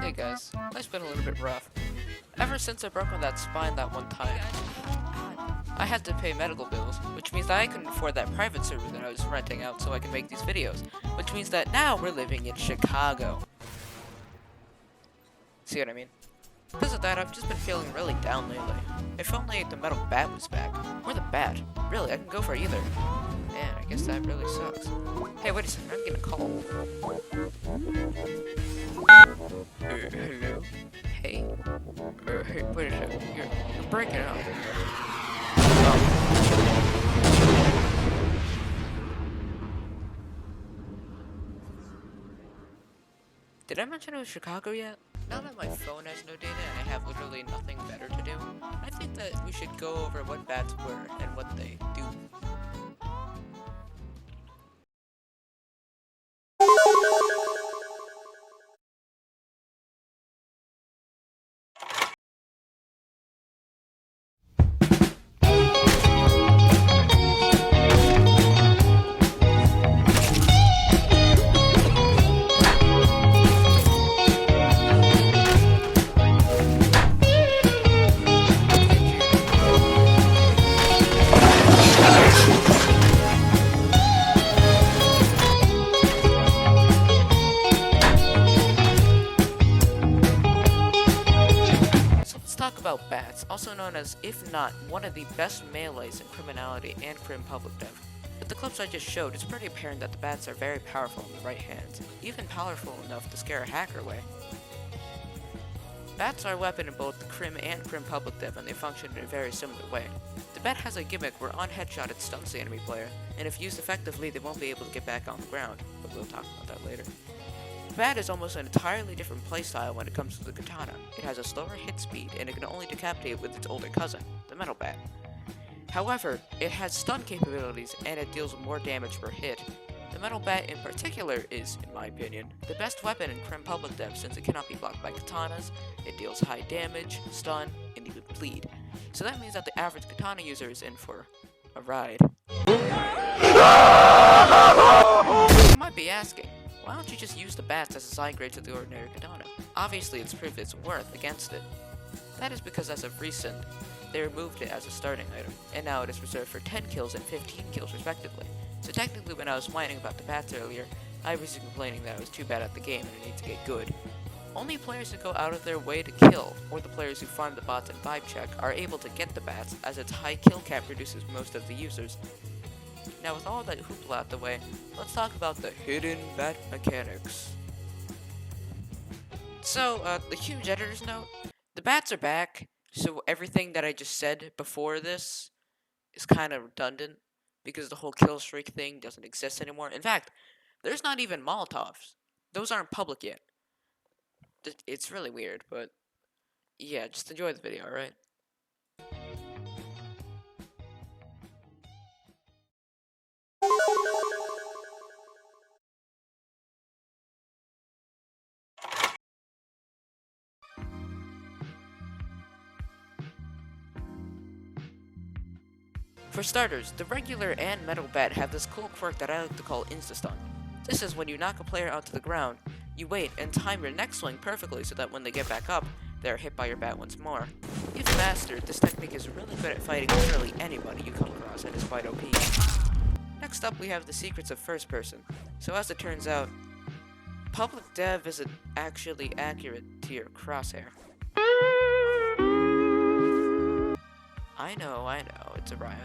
Hey guys, life's been a little bit rough. Ever since I broke on that spine that one time, I had to pay medical bills, which means that I couldn't afford that private server that I was renting out so I could make these videos, which means that now we're living in Chicago. See what I mean? Because of that, I've just been feeling really down lately. If only the metal bat was back. Or the bat. Really, I can go for either. Man, I guess that really sucks. Hey, wait a second, I'm getting a call. Hello? Hey? Hey, wait a second, you're breaking up. Did I mention it was Chicago yet? Now that my phone has no data and I have literally nothing better to do, I think that we should go over what bats were and what they do. Talk about bats, also known as, if not, one of the best melees in Criminality and Crim Public Dev. With the clips I just showed, it's pretty apparent that the bats are very powerful in the right hands, even powerful enough to scare a hacker away. Bats are a weapon in both the Crim and Crim Public Dev, and they function in a very similar way. The bat has a gimmick where on headshot it stuns the enemy player, and if used effectively they won't be able to get back on the ground, but we'll talk about that later. The bat is almost an entirely different playstyle when it comes to the katana. It has a slower hit speed, and it can only decapitate with its older cousin, the metal bat. However, it has stun capabilities, and it deals more damage per hit. The metal bat in particular is, in my opinion, the best weapon in Crim Public Dev since it cannot be blocked by katanas, it deals high damage, stun, and even bleed. So that means that the average katana user is in for a ride. You might be asking, why don't you just use the bats as a side grade to the ordinary katana? Obviously it's proved its worth against it. That is because as of recent, they removed it as a starting item, and now it is reserved for 10 kills and 15 kills respectively. So technically when I was whining about the bats earlier, I was complaining that I was too bad at the game and I need to get good. Only players who go out of their way to kill, or the players who farm the bots and vibe check, are able to get the bats, as its high kill cap reduces most of the users. Now with all that hoopla out the way, let's talk about the hidden bat mechanics. So, the huge editor's note, the bats are back, so everything that I just said before this is kind of redundant, because the whole kill streak thing doesn't exist anymore. In fact, there's not even Molotovs. Those aren't public yet. It's really weird, but yeah, just enjoy the video, alright? For starters, the regular and metal bat have this cool quirk that I like to call insta-stun. This is when you knock a player onto the ground, you wait and time your next swing perfectly so that when they get back up, they are hit by your bat once more. If mastered, this technique is really good at fighting literally anybody you come across and is quite OP. Next up we have the secrets of first person. So as it turns out, public dev isn't actually accurate to your crosshair. I know, it's a riot.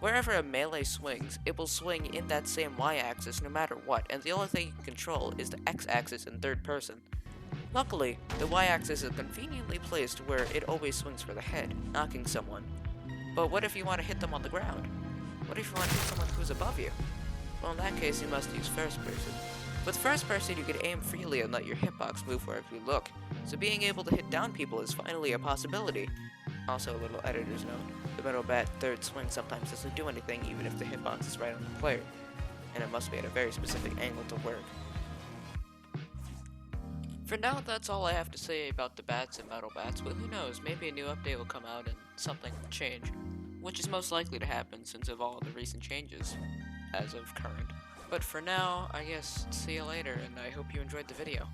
Wherever a melee swings, it will swing in that same y-axis no matter what, and the only thing you can control is the x-axis in third person. Luckily, the y-axis is conveniently placed where it always swings for the head, knocking someone. But what if you want to hit them on the ground? What if you want to hit someone who's above you? Well, in that case, you must use first person. With first person, you can aim freely and let your hitbox move wherever you look, so being able to hit down people is finally a possibility. Also, a little editor's note, the metal bat third swing sometimes doesn't do anything even if the hitbox is right on the player, and it must be at a very specific angle to work. For now, that's all I have to say about the bats and metal bats, but who knows, maybe a new update will come out and something will change, which is most likely to happen since of all the recent changes, as of current. But for now, I guess, see you later, and I hope you enjoyed the video.